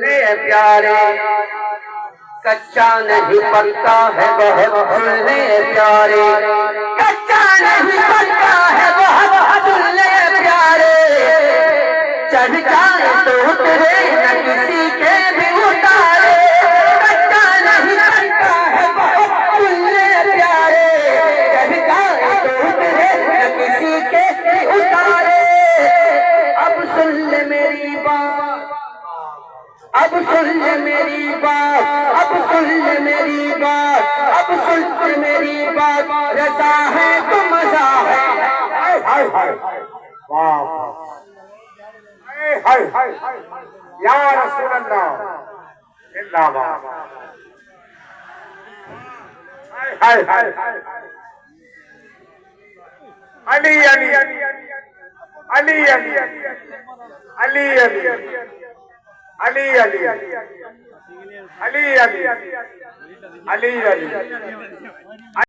मेरे प्यारे कच्चा नहीं पकता है बहुत सुनने प्यारे, कच्चा नहीं पकता है बहुत सुनने प्यारे, चढ़ जाए तो उतरे न किसी के भी उतारे, कच्चा नहीं पकता है बहुत सुनने प्यारे, चढ़ जाए तो उतरे न किसी के भी उतारे। अब सुन ले मेरी बात, अब सुन ले मेरी बात, अब सुन ले मेरी बात, अब सुन ले मेरी बात, रजा है तो मजा है। हाय हाय वाह हाय हाय या रसूल अल्लाह जिंदाबाद। हाय हाय अली अली अली अली अली अली अली अली अली अली अली अली अली